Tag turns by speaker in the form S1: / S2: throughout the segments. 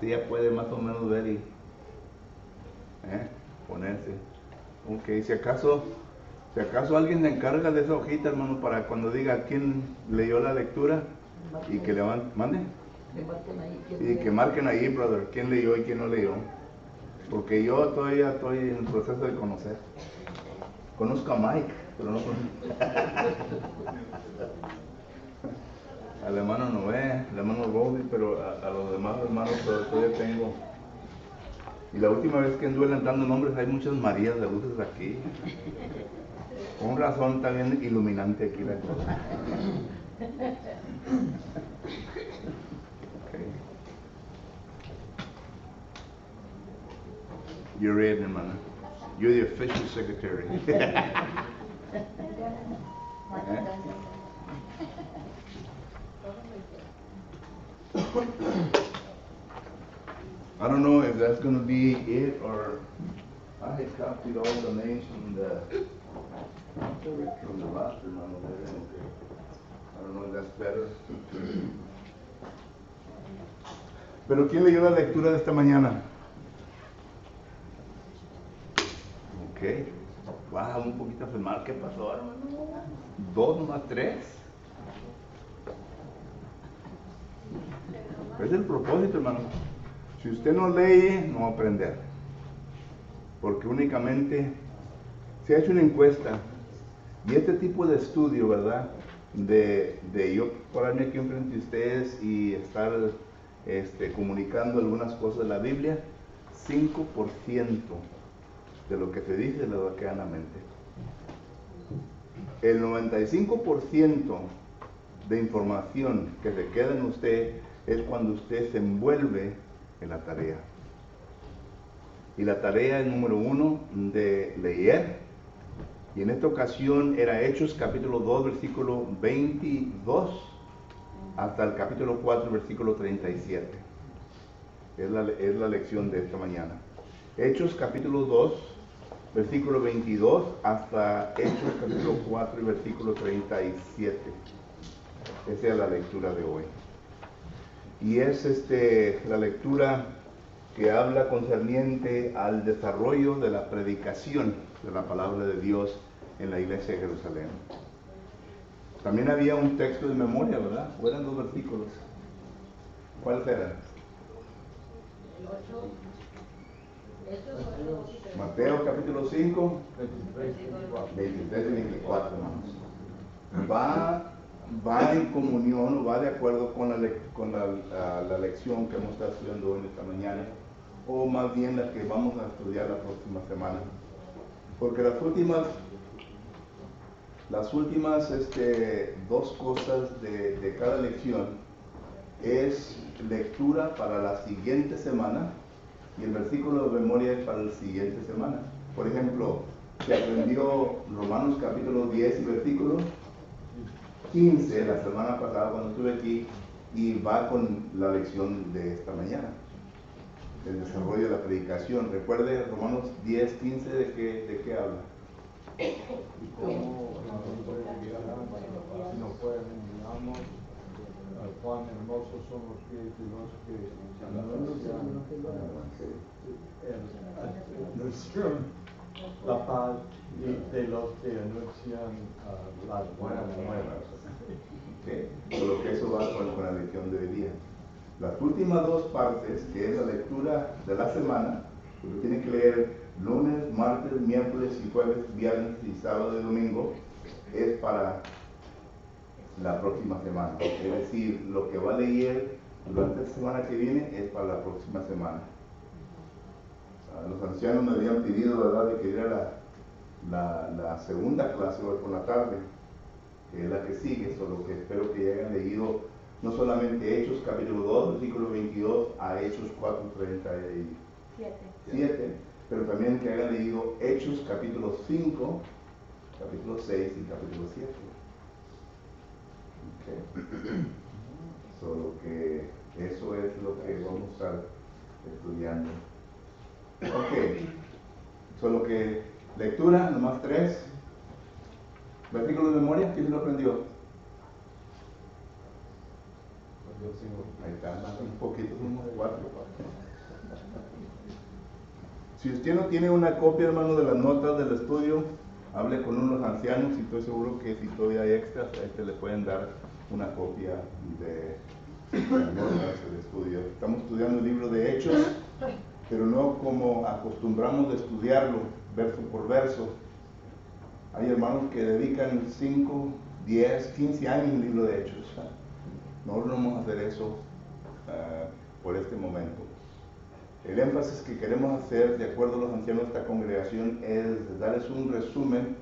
S1: ya puede más o menos ver y ponerse. Ok, si acaso alguien se encarga de esa hojita, hermano, para cuando diga quién leyó la lectura y que le mande. Y que marquen ahí, brother, quién leyó y quién no leyó. Porque yo todavía estoy en el proceso de conocer. Conozco a Mike, pero no conozco al hermano Noé, al hermano Robbie, pero a los demás hermanos todavía tengo. Y la última vez que anduve levantando nombres, hay muchas Marías de luces aquí. Con razón está bien iluminante aquí la cosa. Okay. You're in, hermana. You're the official secretary. I don't know if that's going to be it or I had copied all the names from the roster, hermano. I don't know if that's better. Pero ¿quién leyó la lectura de esta mañana? Ok. Wow, un poquito afirmar. ¿Qué pasó, hermano? 2 más 3. Es el propósito, hermano. Si usted no lee, no va a aprender. Porque únicamente se ha hecho una encuesta. Y este tipo de estudio, ¿verdad? De yo pararme aquí enfrente de ustedes y estar comunicando algunas cosas de la Biblia, 5% de lo que se dice le va a quedar en la mente. El 95% de información que se queda en usted es cuando usted se envuelve en la tarea. Y la tarea es número 1 de leer. Y en esta ocasión era Hechos capítulo 2, versículo 22 hasta el capítulo 4, versículo 37. Es la lección de esta mañana. Hechos capítulo 2, versículo 22 hasta Hechos capítulo 4 y versículo 37. Esa es la lectura de hoy. Y es la lectura que habla concerniente al desarrollo de la predicación de la palabra de Dios en la iglesia de Jerusalén. También había un texto de memoria, ¿verdad? ¿O eran 2 versículos? ¿Cuáles eran? Mateo capítulo 5, 23 y 24, hermanos. Va en comunión o va de acuerdo con la lección que hemos estado estudiando hoy en esta mañana, o más bien la que vamos a estudiar la próxima semana. Porque las últimas 2 cosas de cada lección es lectura para la siguiente semana y el versículo de memoria es para la siguiente semana. Por ejemplo, se aprendió Romanos capítulo 10 y versículo 15 la semana pasada cuando estuve aquí, y va con la lección de esta mañana, el desarrollo de la predicación. Recuerde Romanos 10, 15, ¿de qué habla?
S2: Y cómo si no pueden, digamos, cuán hermosos son los pies de los que anuncian la paz y de los que anuncian las buenas nuevas.
S1: Solo que eso va con la lección de hoy día. Las últimas 2 partes, que es la lectura de la semana, usted tiene que leer lunes, martes, miércoles y jueves, viernes y sábado y domingo, es para la próxima semana. Es decir, lo que va a leer durante esta semana que viene es para la próxima semana. Los ancianos me habían pedido, ¿verdad?, de que diera la segunda clase hoy por la tarde, que es la que sigue, solo que espero que ya hayan leído no solamente Hechos capítulo 2, versículo 22 a Hechos 4, 37, pero también que hayan leído Hechos capítulo 5, capítulo 6 y capítulo 7. Solo que eso es lo que vamos a estar estudiando. Solo que lectura, nomás 3. Versículo de memoria, ¿quién se lo aprendió? Ahí está, más un poquito, unos 4. Si usted no tiene una copia, hermano, de las notas del estudio, hable con unos ancianos y estoy seguro que si todavía hay extras, a le pueden dar una copia de las notas del estudio. Estamos estudiando el libro de Hechos, pero no como acostumbramos de estudiarlo, verso por verso. Hay hermanos que dedican 5, 10, 15 años en el libro de Hechos. Nosotros no vamos a hacer eso por este momento. El énfasis que queremos hacer, de acuerdo a los ancianos de esta congregación, es darles un resumen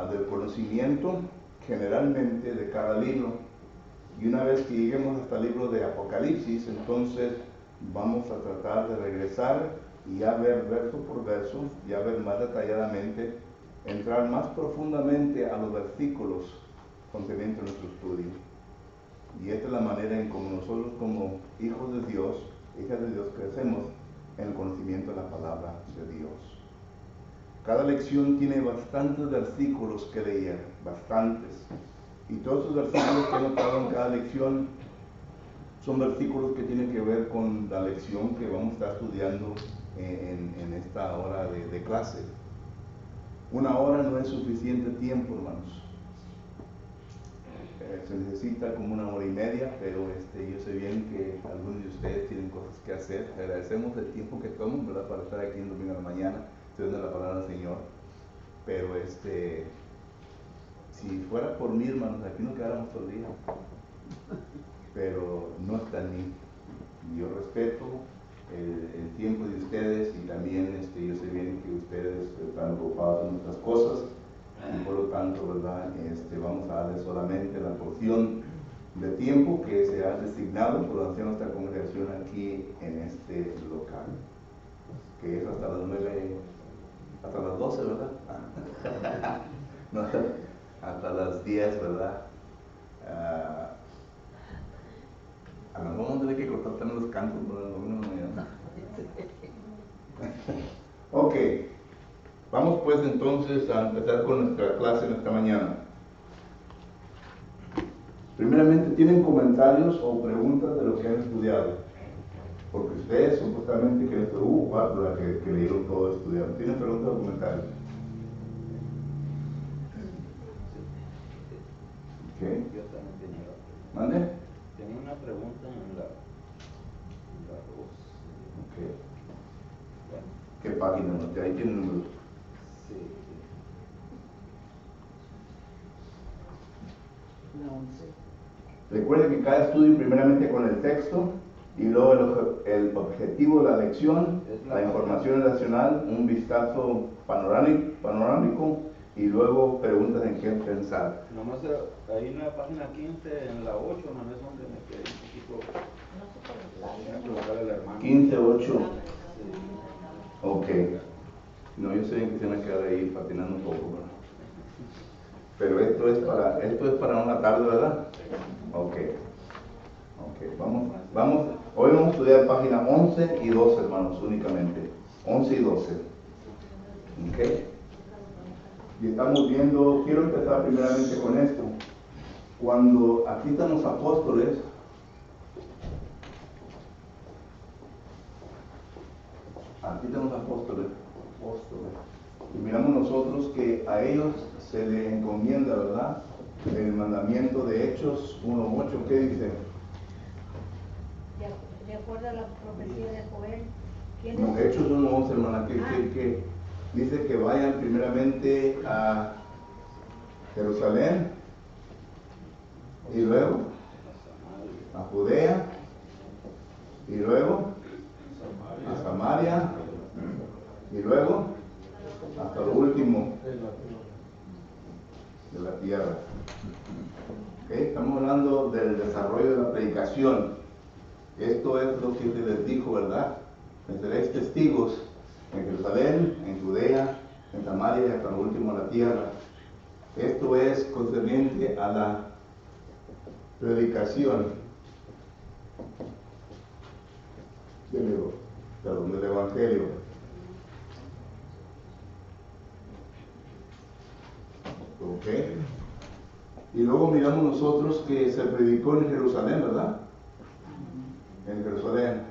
S1: del conocimiento generalmente de cada libro. Y una vez que lleguemos hasta el libro de Apocalipsis, entonces vamos a tratar de regresar y ya ver verso por verso, ya ver más detalladamente, entrar más profundamente a los versículos contenidos en nuestro estudio. Y esta es la manera en como nosotros, como hijos de Dios, hijas de Dios, crecemos en el conocimiento de la palabra de Dios. Cada lección tiene bastantes versículos que leer, bastantes. Y todos esos versículos que he notado en cada lección son versículos que tienen que ver con la lección que vamos a estar estudiando en esta hora de clase. Una hora no es suficiente tiempo, hermanos. Se necesita como 1 hora y media, pero yo sé bien que algunos de ustedes tienen cosas que hacer. Agradecemos el tiempo que toman, ¿verdad?, para estar aquí en domingo a la mañana, estudiando la palabra del Señor. Pero si fuera por mí, hermanos, aquí nos quedáramos todo el día. Pero no está en mí. Yo respeto el tiempo de ustedes y también yo sé bien que ustedes están ocupados en otras cosas. Y por lo tanto, ¿verdad?, vamos a darle solamente la porción de tiempo que se ha designado por los ancianos de esta congregación aquí en este local, que es hasta las 9, hasta las 12, ¿verdad? No, hasta las 10, ¿verdad? A lo mejor vamos a tener que cortar también los cantos, ¿verdad? Ok. Vamos pues entonces a empezar con nuestra clase en esta mañana. Primeramente, ¿tienen comentarios o preguntas de lo que han estudiado? Porque ustedes supuestamente que cuatro que leyeron todo estudiaron. ¿Tienen preguntas o comentarios? Okay.
S3: Yo también tenía una pregunta.
S1: ¿Mande?
S3: Tenía una pregunta en la 2.
S1: Okay.
S3: Bueno.
S1: ¿Qué página? ¿No? Ahí tiene números.
S3: Sí.
S4: La 11.
S1: Recuerden que cada estudio primeramente con el texto y luego el objetivo de la lección, la información relacional, un vistazo panorámico y luego preguntas en qué pensar.
S3: Nomás ahí en la página 15, en la 8, no es donde me quedé un poquito.
S1: 15, 8.
S3: Sí.
S1: Ok. No, yo sé que se van a quedar ahí patinando un poco, ¿verdad? Pero esto es para una tarde, ¿verdad? Ok. Vamos. Hoy vamos a estudiar página 11 y 12, hermanos, únicamente. 11 y 12. Ok. Y estamos viendo, quiero empezar primeramente con esto. Cuando aquí están los apóstoles, y miramos nosotros que a ellos se les encomienda, ¿verdad?, el mandamiento de Hechos 1:8. ¿Qué dice?
S5: De acuerdo a la profecía de Joel.
S1: No, Hechos 1:11, hermana, que dice que vayan primeramente a Jerusalén y luego a Judea y luego a Samaria y luego hasta lo último de la tierra. ¿Okay? Estamos hablando del desarrollo de la predicación. Esto es lo que se les dijo, ¿verdad? Me seréis testigos en Jerusalén, en Judea, en Samaria y hasta lo último de la tierra. Esto es concerniente a la predicación del Evangelio. Ok. Y luego miramos nosotros que se predicó en Jerusalén, ¿verdad? En Jerusalén.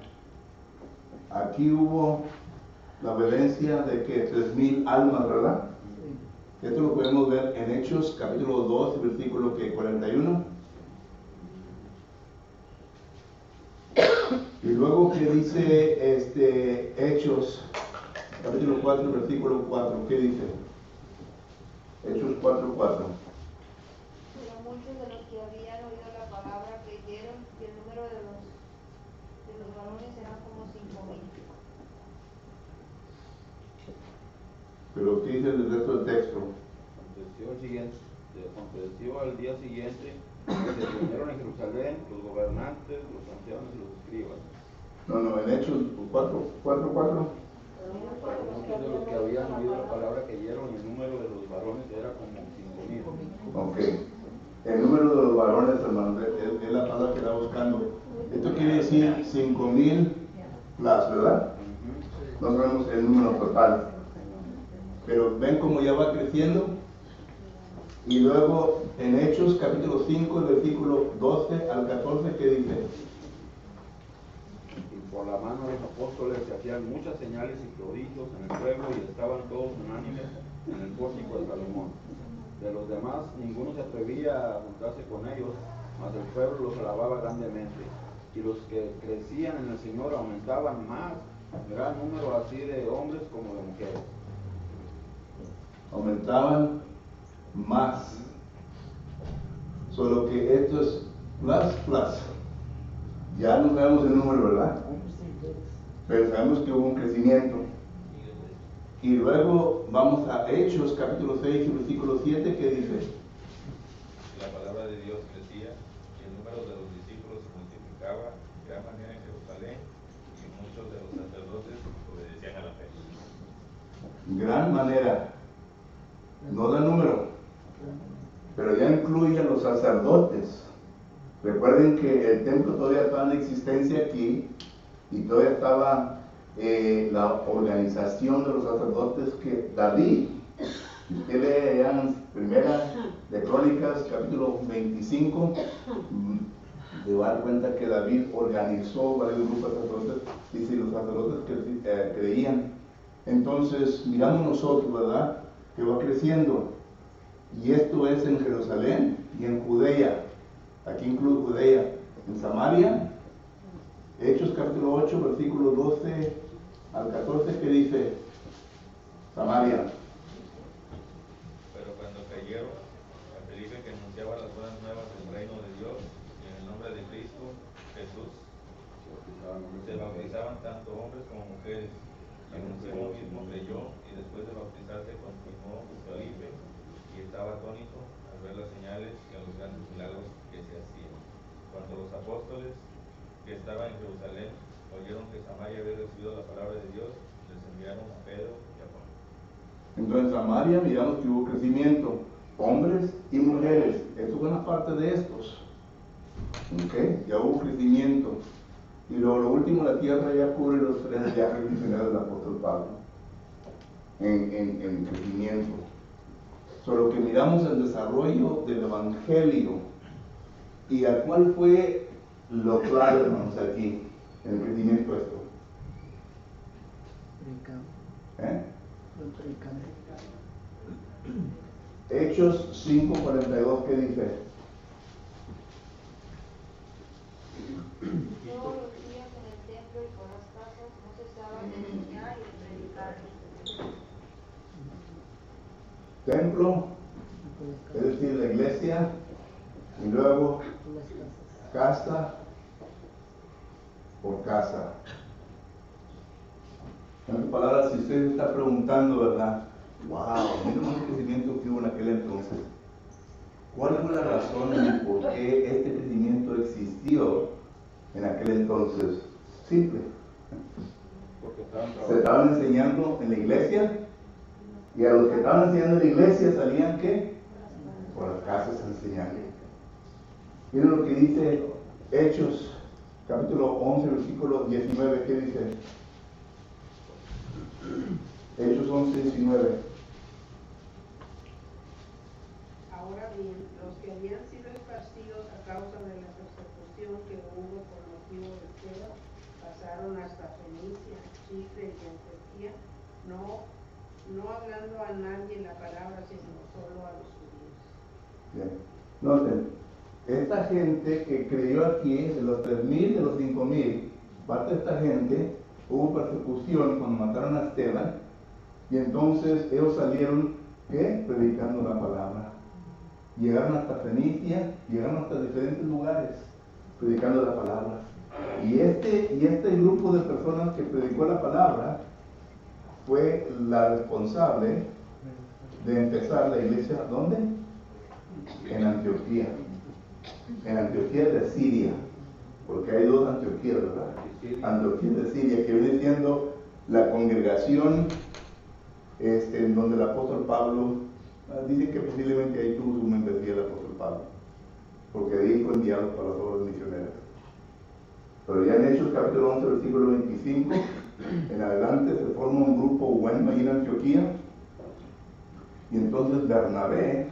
S1: Aquí hubo la obediencia de que 3,000 almas, ¿verdad? Esto lo podemos ver en Hechos capítulo 2, versículo 41. Y luego que dice Hechos capítulo 4, versículo 4, ¿qué dice? Hechos 4:4.
S5: Pero muchos de los que habían oído la palabra creyeron, y el número de los varones era como 5,000.
S1: Pero ¿qué dice el resto del texto?
S3: Aconteció al día siguiente que se reunieron en Jerusalén los gobernantes, los ancianos y los escribas.
S1: No, en Hechos 4:4.
S3: Muchos de los que habían oído la palabra creyeron, y el número de los varones era como 5,000.
S1: Ok. El número de los varones, hermanos, es la palabra que está buscando. Esto quiere decir 5,000 plus, ¿verdad? No sabemos el número total. Pero ven cómo ya va creciendo. Y luego en Hechos capítulo 5, versículo 12 al 14, ¿qué dice?
S3: Y por la mano de los apóstoles se hacían muchas señales y prodigios en el pueblo, y estaban todos unánimes en el pórtico de Salomón. De los demás ninguno se atrevía a juntarse con ellos, mas el pueblo los alababa grandemente. Y los que crecían en el Señor aumentaban más, gran número así de hombres como de mujeres.
S1: Aumentaban más. Solo que esto es plus. Ya no sabemos el número, ¿verdad? Pero sabemos que hubo un crecimiento. Y luego vamos a Hechos capítulo 6, versículo 7, que dice:
S4: La palabra de Dios crecía y el número de los discípulos se multiplicaba de gran manera en Jerusalén, y muchos de los sacerdotes obedecían a la fe.
S1: Gran manera. No da número, pero ya incluye a los sacerdotes. Recuerden que el templo todavía estaba en existencia aquí, y todavía estaba la organización de los sacerdotes que David, si usted lee allá en Primera de Crónicas, capítulo 25, se va a dar cuenta que David organizó varios grupos de sacerdotes, dice, los sacerdotes que creían. Entonces, miramos nosotros, ¿verdad?, que va creciendo. Y esto es en Jerusalén y en Judea. Aquí incluye Judea. En Samaria, Hechos capítulo 8, versículo 12 al 14, que dice Samaria.
S4: Pero cuando cayeron, a Felipe, que anunciaba las buenas nuevas del reino de Dios, y en el nombre de Cristo Jesús, se bautizaban tanto hombres como mujeres. Y el anciano mismo creyó, y después de bautizarse continuó Felipe, y estaba atónito al ver las señales y a los grandes milagros que se hacían. Cuando los apóstoles que estaban en Jerusalén oyeron que Samaria había recibido la palabra de Dios, les enviaron a Pedro y a Juan.
S1: Entonces en Samaria miramos que hubo crecimiento, hombres y mujeres. Esto es una parte de estos. ¿Okay? Ya hubo crecimiento. Y luego lo último, la tierra ya cubre los 3 viajes misioneros del apóstol Pablo en crecimiento. Solo que miramos el desarrollo del evangelio. ¿Y a cuál fue lo clave, hermanos, aquí en el crecimiento esto? Hechos 5:42, ¿qué dice?
S5: Todos los días en el templo y por las casas no cesaban de enseñar y de predicar.
S1: Templo, es decir, la iglesia, y luego casa por casa. En otras palabras, si usted está preguntando, ¿verdad? Wow, mira el crecimiento que hubo en aquel entonces. ¿Cuál fue la razón y por qué este crecimiento existió en aquel entonces? Simple. Se estaban enseñando en la iglesia, y a los que estaban enseñando en la iglesia salían, ¿qué? Por las casas a enseñar. Miren lo que dice Hechos capítulo 11, versículo 19, ¿qué dice? Hechos 11, 19.
S6: Ahora bien, los que habían sido esparcidos a causa de la persecución que hubo por motivo de Pedro, pasaron hasta Fenicia, Chipre y Antioquía, no hablando a nadie la palabra, sino solo a los judíos.
S1: Bien. Noten, esta gente que creyó aquí, de los 3,000, de los 5,000, parte de esta gente, hubo persecución cuando mataron a Esteban, y entonces ellos salieron, ¿qué? Predicando la palabra. Llegaron hasta Fenicia, llegaron hasta diferentes lugares, predicando la palabra. Y este grupo de personas que predicó la palabra fue la responsable de empezar la iglesia, ¿dónde? En Antioquía. En Antioquía de Siria, porque hay dos Antioquías, ¿verdad? Antioquía de Siria, que viene siendo la congregación en donde el apóstol Pablo, dicen que posiblemente ahí tuvo su membresía el apóstol Pablo, porque de ahí fue enviado para las obras misioneras. Pero ya en Hechos capítulo 11, versículo 25, en adelante se forma un grupo bueno ahí en Antioquía, y entonces Bernabé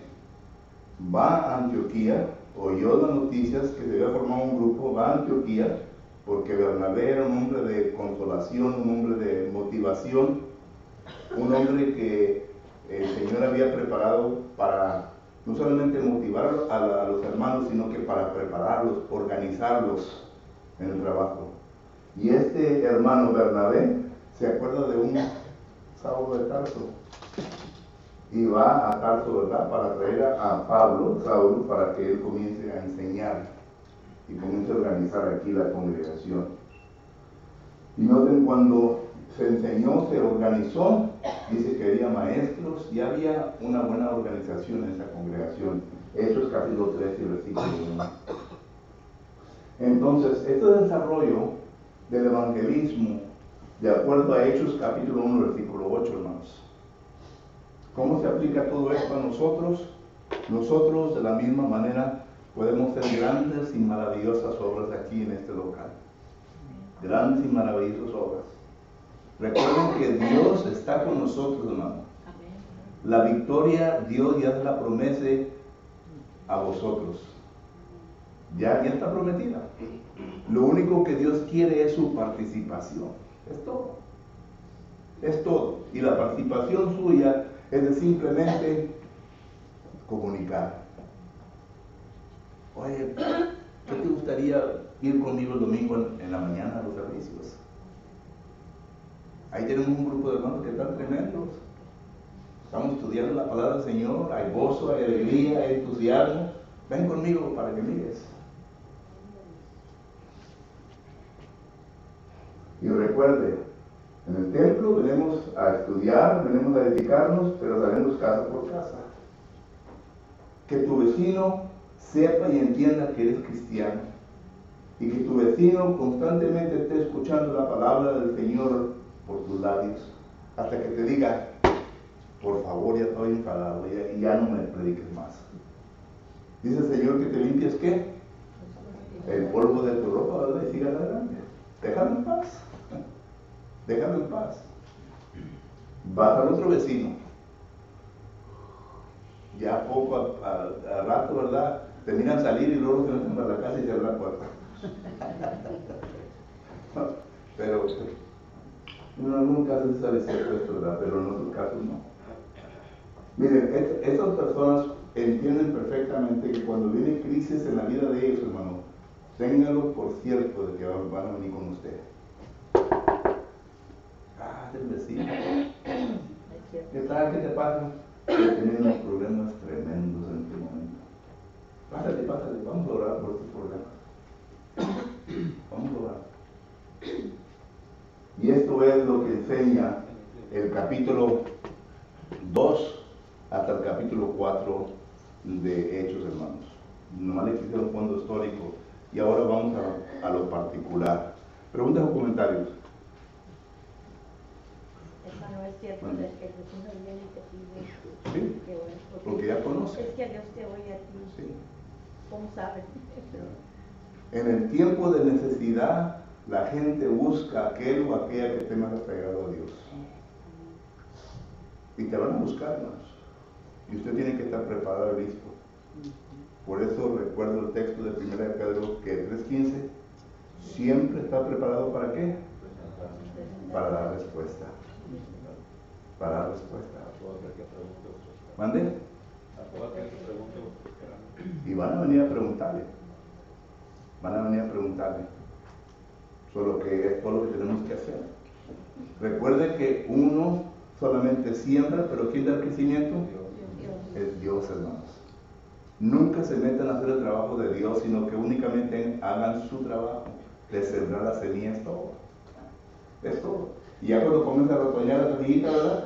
S1: va a Antioquía, oyó las noticias que se había formado un grupo, va a Antioquía, porque Bernabé era un hombre de consolación, un hombre de motivación, un hombre que el Señor había preparado para no solamente motivar a los hermanos, sino que para prepararlos, organizarlos en el trabajo. Y este hermano Bernabé se acuerda de un Saulo de Tarso, y va a Tarso, ¿verdad?, para traer a Pablo, Saulo, para que él comience a enseñar y comience a organizar aquí la congregación. Y noten, cuando se enseñó, se organizó, dice que había maestros y había una buena organización en esa congregación. Hechos capítulo 13, versículo 1. Entonces, este desarrollo del evangelismo, de acuerdo a Hechos capítulo 1, versículo 8, hermanos. ¿Cómo se aplica todo esto a nosotros? Nosotros, de la misma manera, podemos hacer grandes y maravillosas obras aquí en este local. Grandes y maravillosas obras. Recuerden que Dios está con nosotros, hermano. La victoria Dios ya se la promete a vosotros. Ya está prometida. Lo único que Dios quiere es su participación. Es todo. Es todo. Y la participación suya es de simplemente comunicar. Oye, ¿qué te gustaría ir conmigo el domingo en la mañana a los servicios? Ahí tenemos un grupo de hermanos que están tremendos. Estamos estudiando la palabra del Señor, hay gozo, hay alegría, hay entusiasmo. Ven conmigo para que mires. Y recuerde, en el templo venimos a estudiar, venimos a edificarnos, pero salimos casa por casa. Que tu vecino sepa y entienda que eres cristiano. Y que tu vecino constantemente esté escuchando la palabra del Señor por tus labios. Hasta que te diga, por favor, ya estoy enfadado y ya no me prediques más. Dice el Señor que te limpies, ¿qué? El polvo de tu ropa, ¿verdad? Y sigas adelante. Déjalo en paz. Déjalo en paz. Vas al otro vecino. Ya poco a rato, ¿verdad? Terminan salir y luego se meten para la casa y se abre la puerta. Pero en algunos casos se sabe esto, ¿verdad? Pero en otros casos no. Miren, estas personas entienden perfectamente que cuando viene crisis en la vida de ellos, hermano, ténganlo por cierto de que van a venir con usted. El vecino. ¿Qué tal? ¿Qué te pasa? Estoy teniendo unos problemas tremendos en este momento. Pásale, vamos a orar por estos problemas. Vamos a orar. Y esto es lo que enseña el capítulo 2 hasta el capítulo 4 de Hechos, hermanos. Nomás le quise un fondo histórico. Y ahora vamos a lo particular. Preguntas o comentarios.
S7: No es cierto, bueno. Es que el vecino viene y te pide.
S1: Sí,
S7: que bueno,
S1: porque ya conoce.
S7: Es que Dios te oye a ti.
S1: Sí.
S7: ¿Cómo sabes?
S1: En el tiempo de necesidad, la gente busca aquel o aquella que esté más apegado a Dios. Y te van a buscar, hermanos. Y usted tiene que estar preparado y listo. Por eso recuerdo el texto de 1 de Pedro, que 3:15, siempre está preparado ¿para qué? Para la respuesta. para dar respuesta.
S3: A todo aquel que pregunte lo que quiera.
S1: ¿Mande?
S3: A todo aquel que pregunte lo que quiera.
S1: Y van a venir a preguntarle. Van a venir a preguntarle. Solo que es todo lo que tenemos que hacer. Recuerde que uno solamente siembra, pero ¿quién da el crecimiento? Es Dios, hermanos. Nunca se metan a hacer el trabajo de Dios, sino que únicamente hagan su trabajo de sembrar las semillas, todo. Es todo. Y ya cuando comienza a retoñar la semillita, ¿verdad?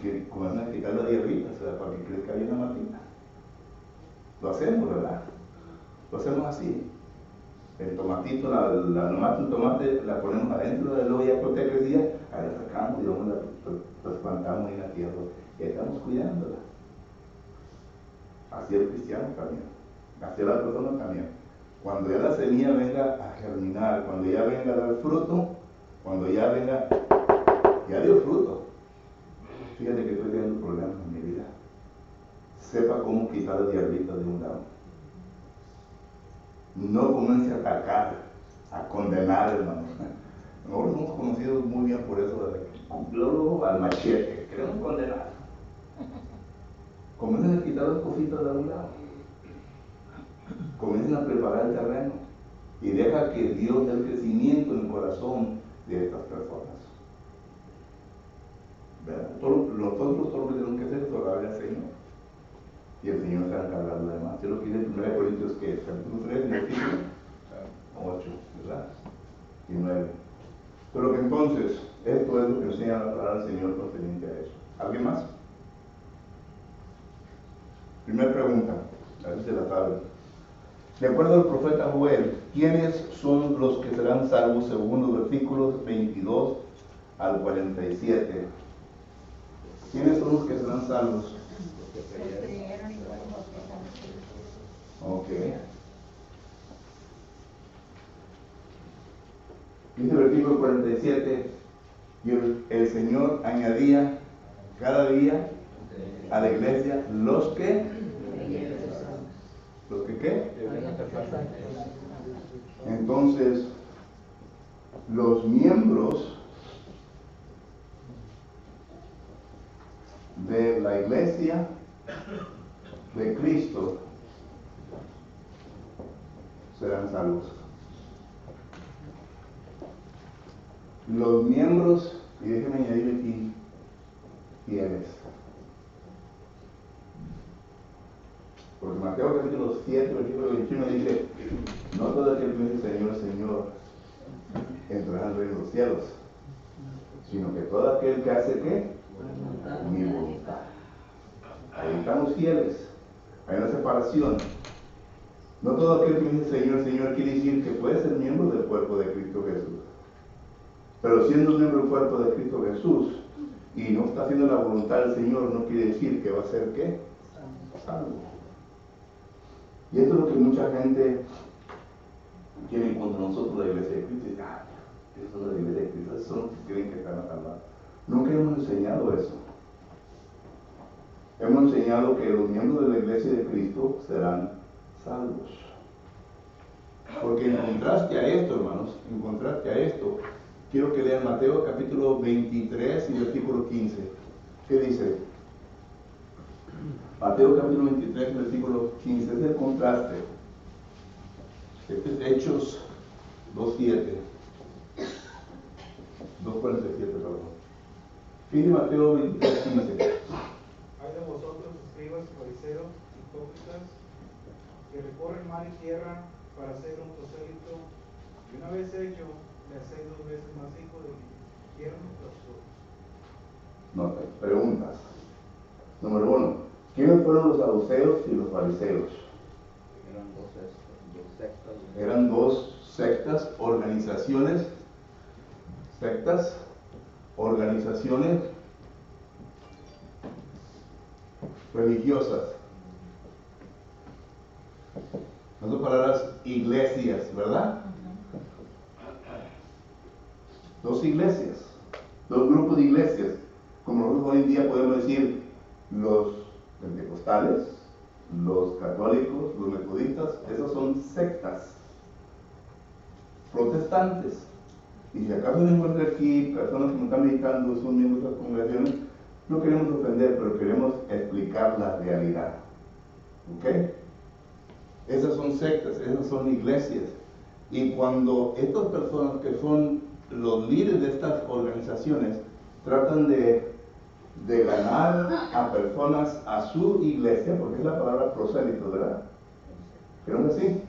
S1: Que comienzan a quitar las hierbitas, ¿verdad? Para que crezca bien la matita. Lo hacemos, ¿verdad? Lo hacemos así. El tomatito, nomás un tomate, la ponemos adentro de la olla, cuando te crecía, ahí la sacamos y luego la plantamos en la tierra. Y ahí estamos cuidándola. Así el cristiano también. Así la persona también. Cuando ya la semilla venga a germinar, cuando ya venga a dar fruto, cuando ya venga, ya dio fruto. Fíjate que estoy teniendo problemas en mi vida. Sepa cómo quitar las hierbitas de un lado. No comience a atacar, a condenar, hermanos. Nosotros somos conocidos muy bien por eso, luego al machete, queremos condenar. Comiencen a quitar las cositas de un lado. Comiencen a preparar el terreno y deja que Dios dé el crecimiento en el corazón de estas personas. Nosotros todo lo que tenemos que hacer es orarle al Señor. Y el Señor se va a encargar de lo demás. Es lo que dice en 1 Corintios, que capítulo 3, versículo 8, ¿verdad? Y 9. Pero que entonces, esto es lo que enseña la palabra del Señor concerniente a eso. ¿Alguien más? Primera pregunta, a ver si se la saben. De acuerdo al profeta Joel, ¿quiénes son los que serán salvos según los versículos 22 al 47? ¿Quiénes son los que serán salvos? Ok. Dice el versículo 47, y el Señor añadía cada día a la iglesia los que ¿qué? Entonces, los miembros de la iglesia de Cristo serán salvos. Los miembros, y déjenme añadir aquí, fieles. Porque Mateo capítulo 7, versículo 21 dice, no todo aquel que dice Señor, Señor, entrará al reino de los cielos, sino que todo aquel que hace ¿qué? Mi voluntad. Ahí estamos fieles. Hay una separación. No todo aquel que dice Señor, Señor quiere decir que puede ser miembro del cuerpo de Cristo Jesús. Pero siendo miembro del cuerpo de Cristo Jesús y no está haciendo la voluntad del Señor, no quiere decir que va a ser ¿qué? Salvo. Y esto es lo que mucha gente tiene en contra de nosotros, la iglesia de Cristo. Y dice, eso es la iglesia de Cristo, esos son los que creen que están a salvar. Nunca hemos enseñado eso. Hemos enseñado que los miembros de la iglesia de Cristo serán salvos. Porque en contraste a esto, hermanos, en contraste a esto, quiero que lean Mateo capítulo 23 y versículo 15. ¿Qué dice? Mateo capítulo 23, versículo 15, es el contraste. Este es Hechos 2.7. 2.47, perdón. Fíjense Mateo 23, 15.
S8: Hay de vosotros, escribas y fariseos, hipócritas, que recorren mar y tierra para hacer un prosélito, y una vez hecho, le hacéis 2 veces más hijo del infierno que vosotros.
S1: No, preguntas. Número 1. ¿Quiénes fueron los saduceos y los fariseos? Eran dos sectas, organizaciones religiosas. En otras palabras, iglesias, ¿verdad? Dos iglesias, dos grupos de iglesias. Como nosotros hoy en día podemos decir, los pentecostales, los católicos, los metodistas, esas son sectas protestantes. Y si acaso se encuentra aquí personas que me están meditando, son miembros de las congregaciones, No queremos ofender, pero queremos explicar la realidad. ¿Ok? Esas son sectas, esas son iglesias. Y cuando estas personas que son los líderes de estas organizaciones tratan de ganar a personas a su iglesia, porque es la palabra prosélito, ¿verdad? ¿Pero no es así?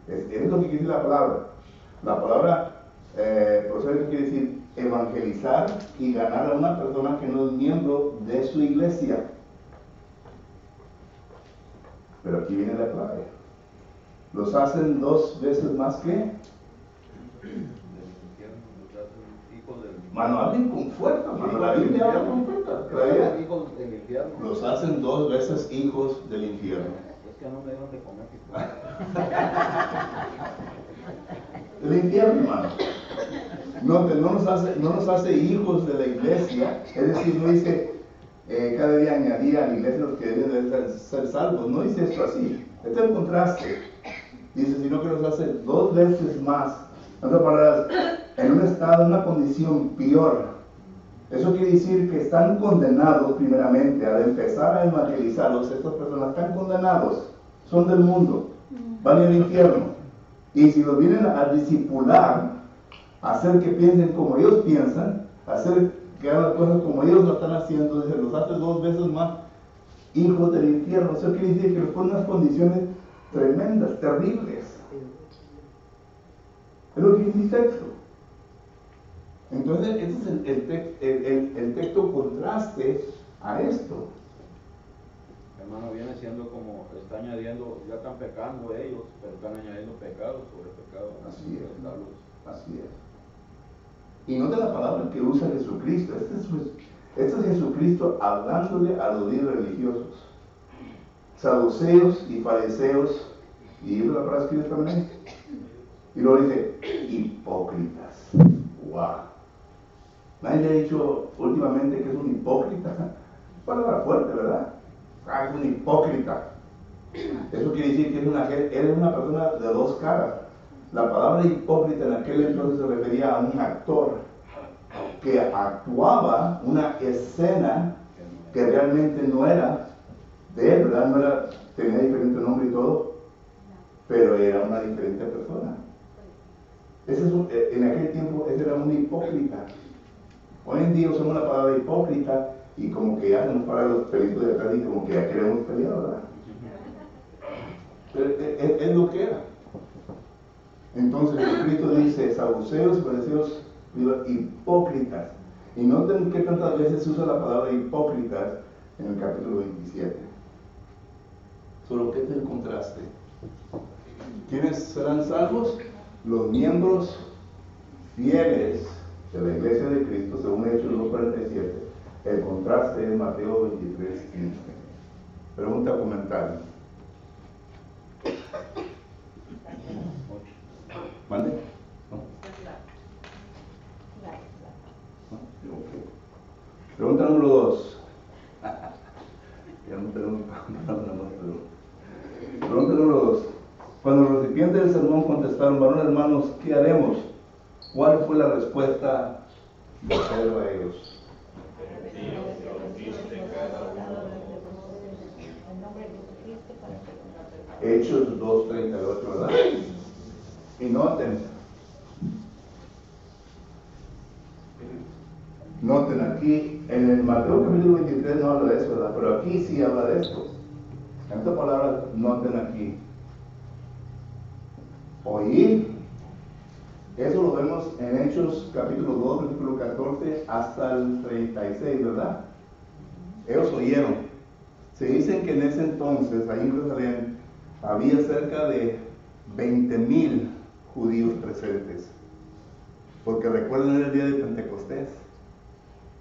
S1: Es lo que quiere decir la palabra. La palabra prosélito quiere decir evangelizar y ganar a una persona que no es miembro de su iglesia. Pero aquí viene la clave. Los hacen 2 veces más que. Mano, hablen con fuerza, mano. La Biblia habla con fuerza. Los hacen 2 veces hijos del infierno.
S3: Es que no me dieron de comer.
S1: El infierno, hermano. No nos hace hijos de la iglesia. Es decir, no dice cada día añadir a la iglesia los que deben de ser salvos. No dice esto así. Este es el contraste. Dice, sino que nos hace 2 veces más. En otras palabras, en un estado, en una condición peor. Eso quiere decir que están condenados primeramente al empezar a evangelizarlos. Estas personas están condenados, son del mundo, van al infierno. Y si los vienen a discipular, hacer que piensen como ellos piensan, hacer que hagan las cosas como ellos lo están haciendo, dice, los hace 2 veces más hijos del infierno. Eso quiere decir que los pone en unas condiciones tremendas, terribles. Es lo que dice el texto. Entonces, este es el texto contraste a esto.
S3: Hermano, viene siendo como, está añadiendo, ya están pecando ellos, pero están añadiendo pecado sobre pecado.
S1: Así es, así es. Y nota la palabra que usa Jesucristo. Este es Jesucristo hablándole a los líderes religiosos, saduceos y fariseos, y la palabra escribe también. Y luego dice, hipócritas. ¡Wow! Nadie le ha dicho últimamente que es un hipócrita. Palabra fuerte, ¿verdad? Ah, es un hipócrita. Eso quiere decir que eres una persona de 2 caras. La palabra hipócrita en aquel entonces se refería a un actor que actuaba una escena que realmente no era de él, ¿verdad? No era, tenía diferente nombre y todo, pero era una diferente persona. En aquel tiempo ese era un hipócrita. Hoy en día usamos la palabra hipócrita y como que ya nos paran los pelitos de atrás y como que ya queremos pelear, ¿verdad? Pero es lo que era. Entonces Jesucristo dice, saduceos y fariseos hipócritas. Y noten que tantas veces se usa la palabra hipócritas en el capítulo 27. Solo que es el contraste. ¿Quiénes serán salvos? Los miembros fieles de la iglesia de Cristo, según Hechos 2:47. El contraste es Mateo 23:15. Pregunta o comentario. ¿Mande? ¿No? ¿No? Okay. Pregunta número 2. Ya no tenemos nada más. Pregunta número 2. Cuando los recipientes del sermón contestaron, varones hermanos, ¿qué haremos? ¿Cuál fue la respuesta de Pedro a ellos? Hechos 2:38, ¿verdad? Y noten aquí, en el Mateo capítulo 23 no habla de eso, ¿verdad? Pero aquí sí habla de esto. En esta palabra, noten aquí. Oír. Eso lo vemos en Hechos capítulo 2, versículo 14 hasta el 36, ¿verdad? Ellos oyeron. Se dicen que en ese entonces, ahí en Jerusalén, había cerca de 20,000 judíos presentes. Porque recuerden, era el día de Pentecostés.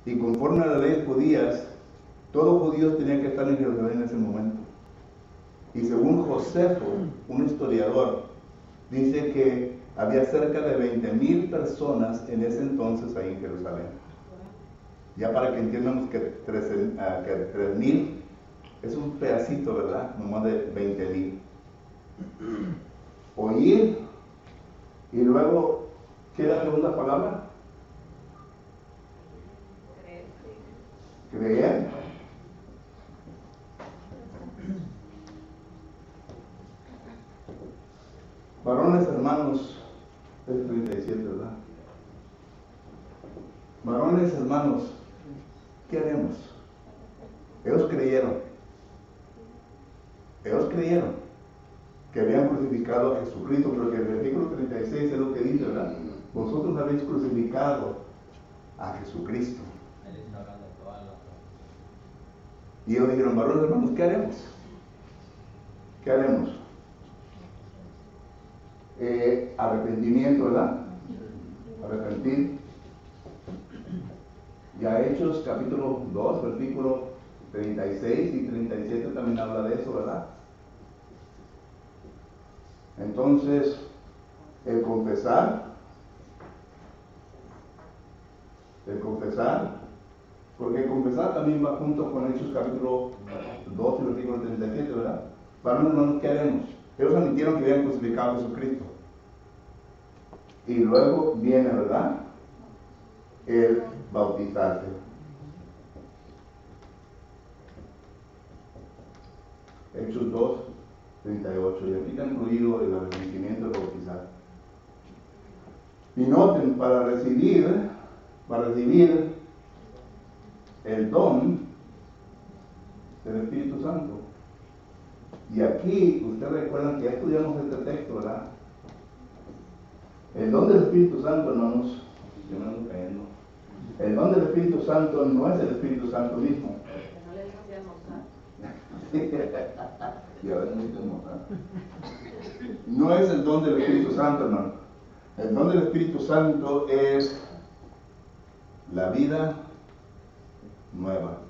S1: Y conforme a las leyes judías, todo judío tenía que estar en Jerusalén en ese momento. Y según Josefo, un historiador, dice que había cerca de 20,000 personas en ese entonces ahí en Jerusalén. Ya para que entiendamos que 3,000 es un pedacito, ¿verdad? Nomás de 20,000. Oír y luego, ¿qué era la segunda palabra? creer. Varones hermanos, es 37, ¿verdad? Varones hermanos, ¿qué haremos? Ellos creyeron que habían crucificado a Jesucristo, porque el versículo 36 es lo que dice, ¿verdad? Vosotros habéis crucificado a Jesucristo. Y ellos dijeron, varones hermanos, ¿qué haremos? ¿Qué haremos? Arrepentimiento, ¿verdad? Arrepentir. Ya Hechos capítulo 2, versículo 36 y 37 también habla de eso, ¿verdad? Entonces, el confesar, porque confesar también va junto con Hechos capítulo 2 y versículo 37, ¿verdad? Varones hermanos, ¿qué haremos? Ellos admitieron que habían crucificado a Jesucristo. Y luego viene, ¿verdad?, el bautizarse. Hechos 2, 38. Y aquí está incluido el arrepentimiento de bautizar. Y noten, para recibir el don del Espíritu Santo. Y aquí, ustedes recuerdan que ya estudiamos este texto, ¿verdad? El don del Espíritu Santo, hermanos, yo me ando cayendo. El don del Espíritu Santo no es el Espíritu Santo mismo.
S7: No le digas de almorzar.
S1: Y ahora no dice almorzar. No es el don del Espíritu Santo, hermano. El don del Espíritu Santo es la vida nueva.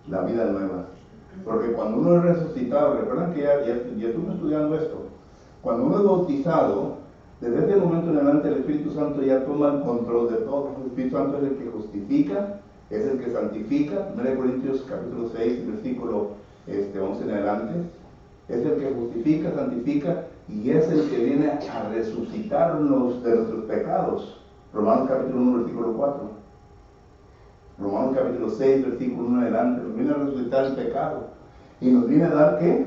S1: La vida nueva. Porque cuando uno es resucitado, recuerdan que ya estuvimos estudiando esto. Cuando uno es bautizado, desde ese momento en adelante el Espíritu Santo ya toma el control de todo. El Espíritu Santo es el que justifica, es el que santifica. 1 Corintios capítulo 6, versículo 11 en adelante. Es el que justifica, santifica y es el que viene a resucitarnos de nuestros pecados. Romanos capítulo 1, versículo 4. Romanos capítulo 6, versículo 1 en adelante. Nos viene a resucitar el pecado. Y nos viene a dar, ¿qué?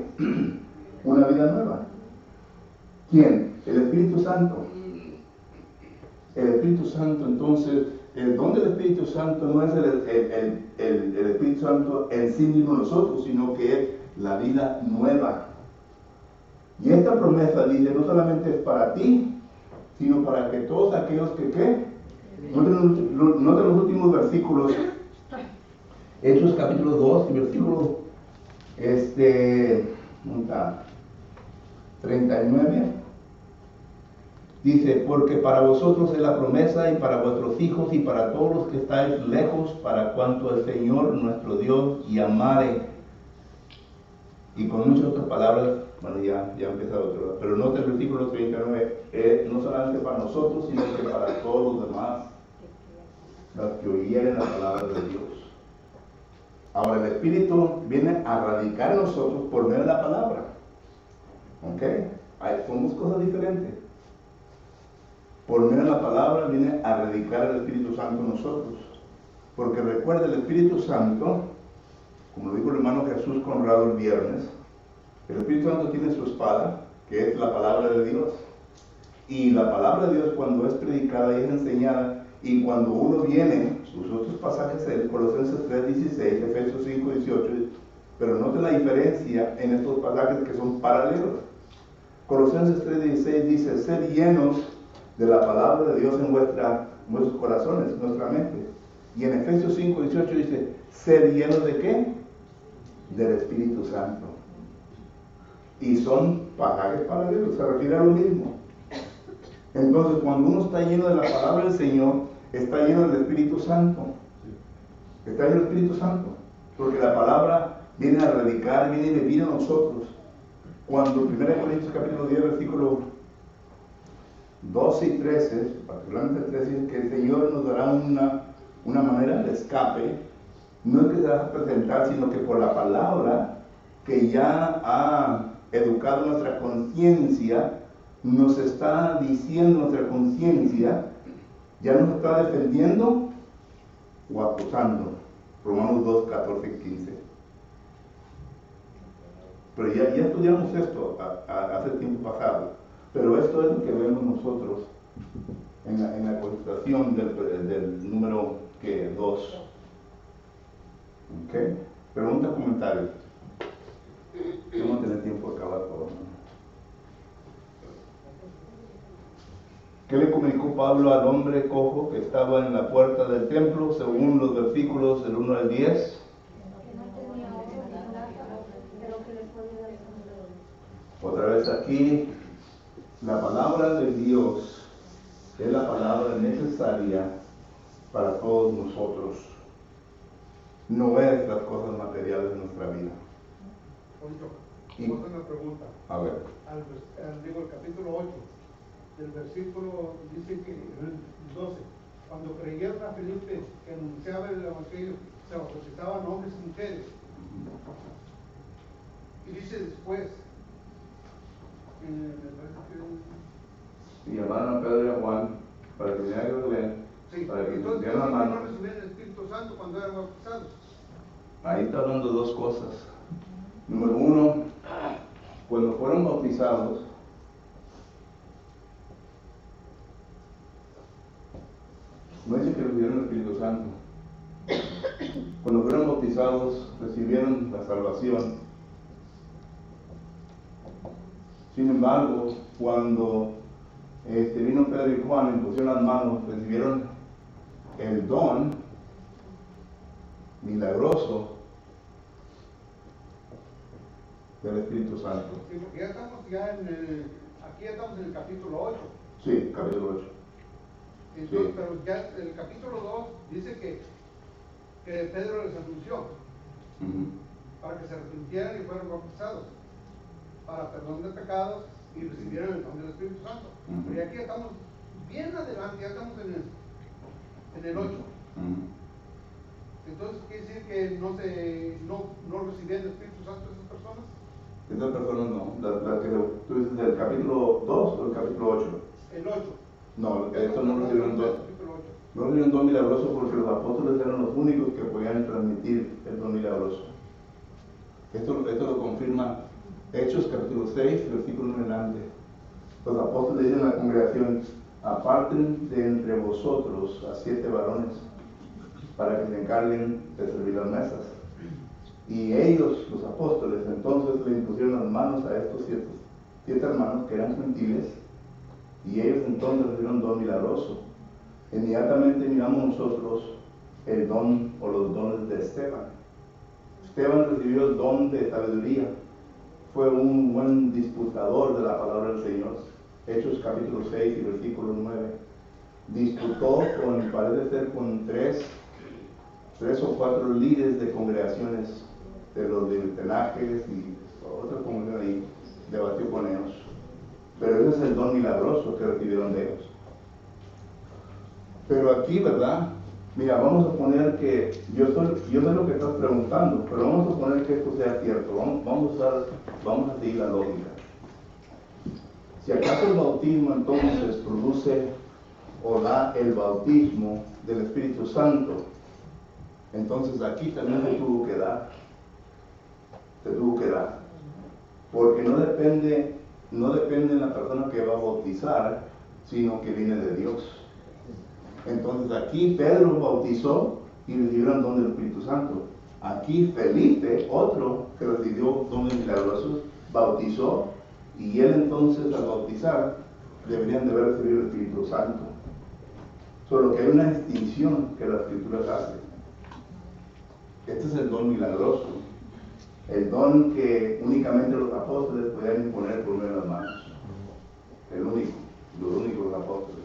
S1: Una vida nueva. ¿Quién? El Espíritu Santo. El Espíritu Santo, entonces, el don del Espíritu Santo no es el Espíritu Santo en sí mismo nosotros, sino que es la vida nueva. Y esta promesa dice, no solamente es para ti, sino para que todos aquellos que, ¿qué? Noten los últimos versículos. Hechos capítulo 2 y versículo 39. Dice, porque para vosotros es la promesa y para vuestros hijos y para todos los que estáis lejos, para cuanto el Señor nuestro Dios llamare. Y con muchas otras palabras, bueno, ya empieza otro, pero nota el versículo 39, no solamente para nosotros, sino que para todos los demás, los que oyeren la palabra de Dios. Ahora el Espíritu viene a radicar en nosotros por medio de la palabra. ¿Ok? Son dos cosas diferentes. Por medio de la palabra viene a radicar el Espíritu Santo en nosotros. Porque recuerda, el Espíritu Santo, como lo dijo el hermano Jesús Conrado el viernes, el Espíritu Santo tiene su espada, que es la palabra de Dios. Y la palabra de Dios, cuando es predicada y es enseñada, y cuando uno viene, sus otros pasajes, Colosenses 3:16, Efesios 5:18, pero noten la diferencia en estos pasajes que son paralelos. Colosenses 3:16 dice, ser llenos de la palabra de Dios en vuestros corazones, en nuestra mente. Y en Efesios 5:18 dice, ser llenos de ¿qué? Del Espíritu Santo. Y son pasajes paralelos, se refiere a lo mismo. Entonces, cuando uno está lleno de la palabra del Señor, está lleno del Espíritu Santo. Está lleno del Espíritu Santo. Porque la palabra viene a radicar, viene a vivir en nosotros. Cuando 1 Corintios capítulo 10, versículo 12 y 13, particularmente el 13, dice que el Señor nos dará una manera de escape. No es que se va a presentar, sino que por la palabra que ya ha educado nuestra conciencia, nos está diciendo nuestra conciencia, ya nos está defendiendo o acusando. Romanos 2, 14 y 15. Pero ya estudiamos esto hace tiempo pasado. Pero esto es lo que vemos nosotros en la concentración del número 2. ¿Ok? Preguntas, comentarios. Vamos a tener tiempo de acabar todo. ¿Qué le comunicó Pablo al hombre cojo que estaba en la puerta del templo, según los versículos del 1 al 10?
S5: Que no tenía oro ni plata, pero que le podía dar con
S1: Otra vez aquí, la palabra de Dios es la palabra necesaria para todos nosotros. No es las cosas materiales de nuestra vida.
S9: Poncho, una pregunta.
S1: A ver.
S9: Digo, el capítulo 8, del versículo, dice que el 12, cuando creyeron a Felipe que anunciaba el evangelio, se bautizaban hombres y mujeres. Y dice después, me parece que...
S1: Y llamaron a Pedro y a Juan para que vinieran a Jerusalén,
S9: Sí,
S1: para que
S9: entonces
S1: pusieran las manos.
S9: no recibían el Espíritu Santo cuando eran bautizados.
S1: Ahí está hablando de dos cosas. Número 1, cuando fueron bautizados, no dice que recibieron el Espíritu Santo. Cuando fueron bautizados, recibieron la salvación. Sin embargo, cuando vino Pedro y Juan y pusieron las manos, recibieron el don milagroso del Espíritu Santo.
S9: Sí, porque aquí ya estamos en el capítulo 8.
S1: Sí, capítulo 8.
S9: Entonces,
S1: Sí.
S9: pero ya en el capítulo 2 dice que Pedro les anunció para que se arrepintieran y fueran bautizados para perdón de pecados y recibieran el don del Espíritu Santo. Pero aquí ya estamos bien adelante, ya estamos en el 8. Entonces, ¿quiere decir que no recibían el Espíritu Santo esas personas?
S1: Esas personas no. La que tú dices del capítulo 2 o el capítulo 8.
S9: El 8.
S1: No, estos no recibieron don.
S9: Capítulo 8.
S1: No recibieron don milagroso porque los apóstoles eran los únicos que podían transmitir el don milagroso. Esto lo confirma Hechos capítulo 6, versículo 1 en adelante. Los apóstoles dicen a la congregación: aparten de entre vosotros a 7 varones para que se encarguen de servir las mesas. Y ellos, los apóstoles, entonces le impusieron las manos a estos 7 hermanos que eran gentiles, y ellos entonces recibieron don milagroso. Inmediatamente miramos nosotros el don o los dones de Esteban. Esteban recibió el don de sabiduría, fue un buen disputador de la palabra del Señor. Hechos capítulo 6 y versículo 9. Disputó parece ser con tres o cuatro líderes de congregaciones de los libertinajes y otras congregaciones ahí, debatió con ellos. Pero ese es el don milagroso que recibieron de ellos. Pero aquí, ¿verdad? Mira, vamos a poner que, yo sé lo que estás preguntando, pero vamos a suponer que esto sea cierto. Vamos a seguir la lógica. Si acaso el bautismo entonces produce o da el bautismo del Espíritu Santo, entonces aquí también se tuvo que dar. Porque no depende de la persona que va a bautizar, sino que viene de Dios. Entonces aquí Pedro bautizó y recibieron don del Espíritu Santo. Aquí Felipe, otro que recibió dones milagrosos, bautizó, y él entonces al bautizar deberían de haber recibido el Espíritu Santo. Solo que hay una distinción que la Escritura hace. Este es el don milagroso, el don que únicamente los apóstoles podían imponer por medio de las manos. Los únicos los apóstoles.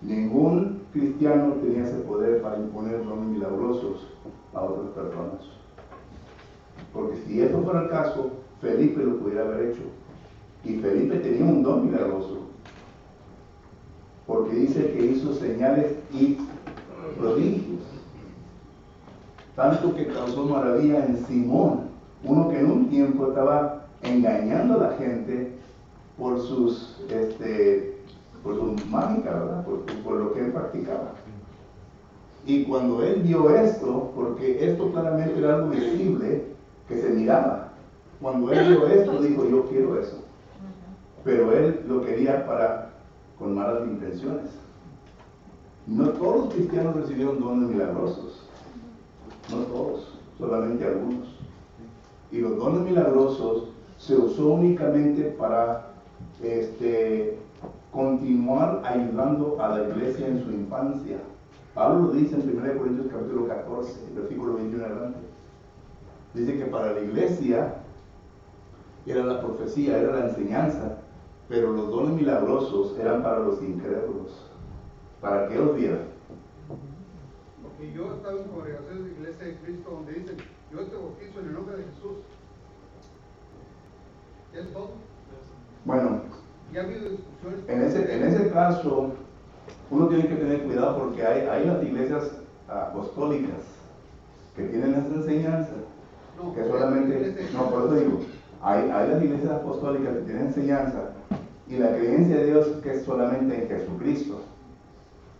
S1: Ningún cristiano tenía ese poder para imponer dones milagrosos a otras personas. Porque si eso fuera el caso, Felipe lo pudiera haber hecho. Y Felipe tenía un don milagroso. Porque dice que hizo señales y prodigios. Tanto que causó maravilla en Simón, uno que en un tiempo estaba engañando a la gente por sus mágica, ¿verdad? Por lo que él practicaba. Y cuando él vio esto, porque esto claramente era algo visible que se miraba, cuando él vio esto dijo, yo quiero eso. Pero él lo quería con malas intenciones. No todos los cristianos recibieron dones milagrosos, no todos, solamente algunos. Y los dones milagrosos se usó únicamente para continuar ayudando a la iglesia en su infancia. Pablo lo dice en 1 Corintios capítulo 14, versículo 21 adelante. Dice que para la iglesia era la profecía, era la enseñanza, pero los dones milagrosos eran para los incrédulos, para que ellos vieran.
S9: Porque yo he estado en congregaciones de Iglesia de Cristo donde dicen, yo te bautizo en el nombre de Jesús. ¿Es todo?
S1: Bueno,
S9: ¿Ya ha habido discusiones?
S1: en ese caso, uno tiene que tener cuidado porque hay las iglesias apostólicas que tienen esa enseñanza, que solamente, no, por eso digo, hay las iglesias apostólicas que tienen enseñanza y la creencia de Dios que es solamente en Jesucristo.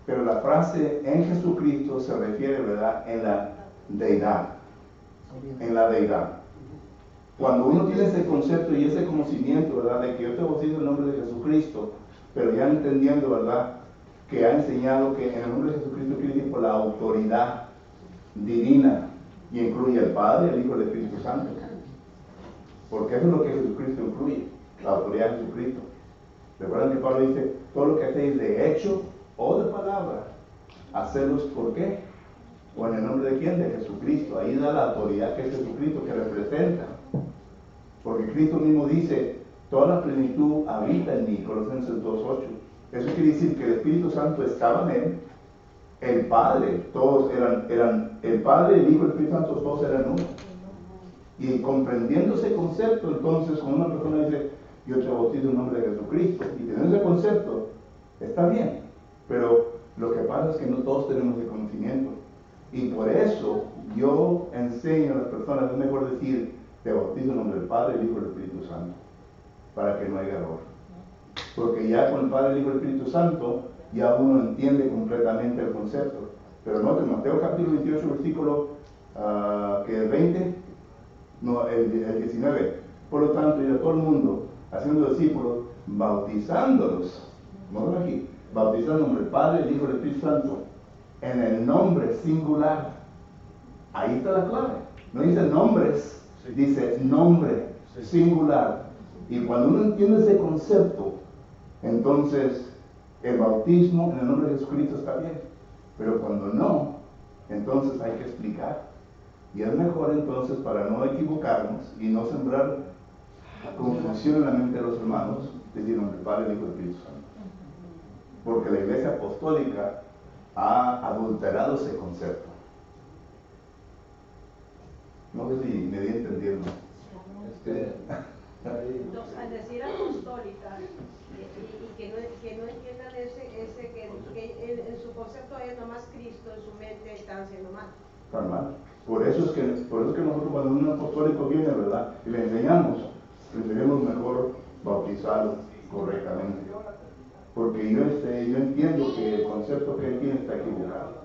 S1: Pero la frase en Jesucristo se refiere, ¿verdad?, en la deidad. En la deidad. Cuando uno tiene ese concepto y ese conocimiento, ¿verdad?, de que yo te bautizo en el nombre de Jesucristo, pero ya entendiendo, ¿verdad?, que ha enseñado que en el nombre de Jesucristo quiere decir por la autoridad divina y incluye al Padre, al Hijo y al Espíritu Santo. Porque eso es lo que Jesucristo incluye, la autoridad de Jesucristo. Recuerdan que Pablo dice, todo lo que hacéis de hecho o de palabra, hacerlos ¿por qué? ¿O en el nombre de quién? De Jesucristo. Ahí da la autoridad que es Jesucristo, que representa. Porque Cristo mismo dice, toda la plenitud habita en mí, Colosenses 2:8. Eso quiere decir que el Espíritu Santo estaba en él, el Padre, todos eran el Padre, el Hijo y el Espíritu Santo, todos eran uno. Y comprendiendo ese concepto, entonces, cuando una persona dice, yo te bautizo en nombre de Jesucristo, y teniendo ese concepto, está bien. Pero lo que pasa es que no todos tenemos el conocimiento. Y por eso yo enseño a las personas, es mejor decir, te bautizo en nombre del Padre, el Hijo y el Espíritu Santo, para que no haya error. Porque ya con el Padre, el Hijo y el Espíritu Santo, ya uno entiende completamente el concepto. Pero noten, Mateo capítulo 28, versículo que el 20, no, el 19. Por lo tanto, ir a todo el mundo, haciendo discípulos, bautizándolos, vamos aquí, bautizando en nombre del Padre, el Hijo y el Espíritu Santo, en el nombre singular. Ahí está la clave. No dice nombres, dice nombre singular. Y cuando uno entiende ese concepto, entonces el bautismo en el nombre de Jesucristo está bien. Pero cuando no, entonces hay que explicar. Y es mejor entonces, para no equivocarnos y no sembrar confusión en la mente de los hermanos, decir nombre del Padre, el Hijo y el Espíritu Santo. Porque la Iglesia Apostólica ha adulterado ese concepto. No sé si me di entendiendo.
S6: Al decir apostólica y que no entiendan que en su concepto es nomás Cristo, en su mente están haciendo mal.
S1: Están mal. Por eso es que nosotros cuando un apostólico viene, ¿verdad?, y le enseñamos, preferimos mejor bautizarlo correctamente. Porque yo entiendo que el concepto que él tiene está equivocado.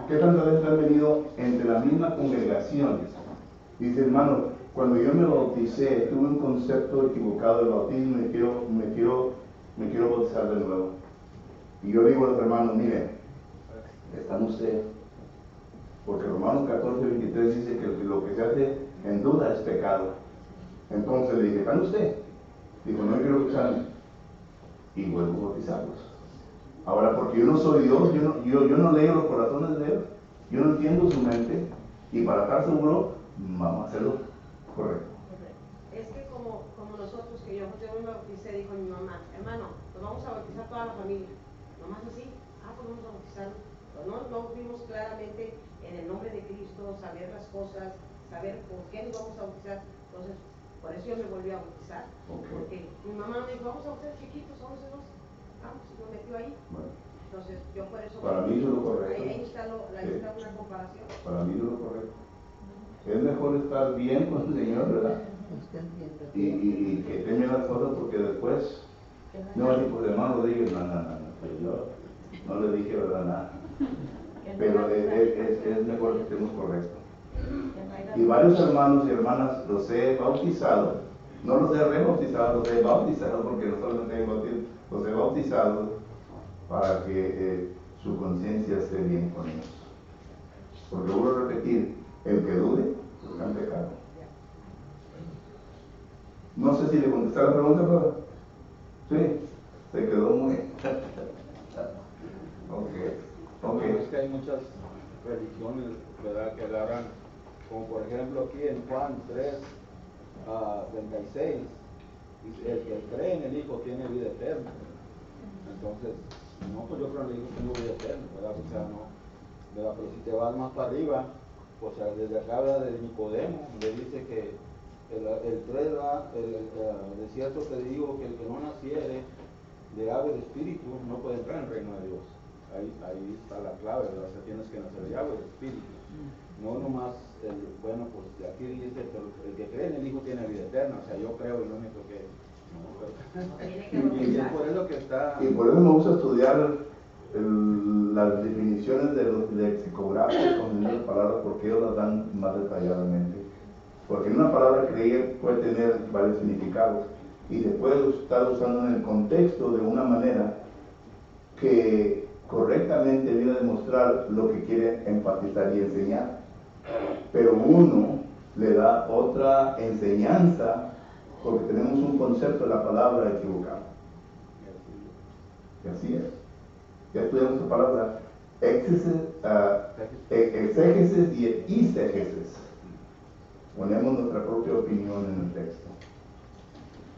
S1: ¿Qué tantas veces han venido entre la misma congregación? Dice, hermano, cuando yo me bauticé, tuve un concepto equivocado del bautismo y me quiero bautizar de nuevo. Y yo digo a los hermanos, miren, están ustedes. Porque Romanos 14:23 dice que lo que se hace en duda es pecado. Entonces le dije, ¿están ustedes? Dijo, no, yo quiero bautizarme. Y vuelvo a bautizarlos. Ahora, porque yo no soy Dios, yo no leo los corazones de Él, yo no entiendo su mente, y para estar seguro, vamos a hacerlo correcto.
S6: Es que como nosotros, que yo me bauticé, dijo mi mamá, hermano, nos vamos a bautizar toda la familia. Nomás así, pues vamos a bautizar. Pero no vimos claramente en el nombre de Cristo, saber las cosas, saber por qué nos vamos a bautizar. Entonces, por eso yo me volví a bautizar. Okay. Porque mi mamá me dijo, vamos a bautizar chiquitos, 11, 12. Vamos, y lo metió ahí. Bueno. Entonces, yo por eso...
S1: Para mí eso es lo correcto.
S6: Ahí está una comparación.
S1: Para mí eso es lo correcto. Es mejor estar bien con el Señor, ¿verdad? Y que temen las cosas, porque después no, ni por demás lo digan, no, yo no le dije verdad nada. pero es mejor que estemos correctos. Y varios hermanos y hermanas los he bautizado, no los he rebautizado, los he bautizado, porque no solamente hay bautismo, los he bautizado para que su conciencia esté bien con ellos. Porque vuelvo a repetir, el que dude, está en pecado. No sé si le contesté la pregunta, pero sí, se quedó muy... ok.
S3: Es que hay muchas religiones, ¿verdad?, que agarran, como por ejemplo aquí en Juan 3, 36, dice, el que cree en el Hijo tiene vida eterna. Entonces, no, pues yo creo en el Hijo tengo vida eterna, ¿verdad? O sea, no, ¿verdad? Pero si te vas más para arriba, o sea, desde acá habla de Nicodemo, le dice que el 3 va, de cierto te digo que el que no naciere de agua y de espíritu no puede entrar en el reino de Dios. Ahí está la clave, ¿verdad? O sea, tienes que nacer de agua y de espíritu. No nomás, bueno, pues aquí dice, pero el que cree en el Hijo tiene vida eterna. O sea, yo creo y lo único que... No, pero... y es por eso que está...
S1: Y por eso me gusta estudiar las definiciones de los lexicografos con las palabras, porque ellos las dan más detalladamente. Porque una palabra creer puede tener varios significados y se puede estar usando en el contexto de una manera que correctamente viene a demostrar lo que quiere enfatizar y enseñar. Pero uno le da otra enseñanza porque tenemos un concepto de la palabra equivocado. Y así es. Ya estudiamos esta palabra, exégesis y eisegesis. Ponemos nuestra propia opinión en el texto.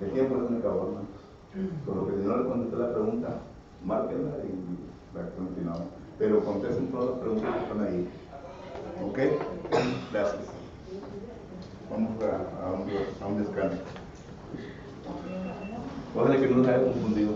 S1: El tiempo es un acabó, hermanos. Por lo que si no le contesté la pregunta, márquenla y la continuamos. Pero contesten todas las preguntas que están ahí. ¿Ok? Gracias. Vamos a un descanso. Ojalá que no nos haya confundido.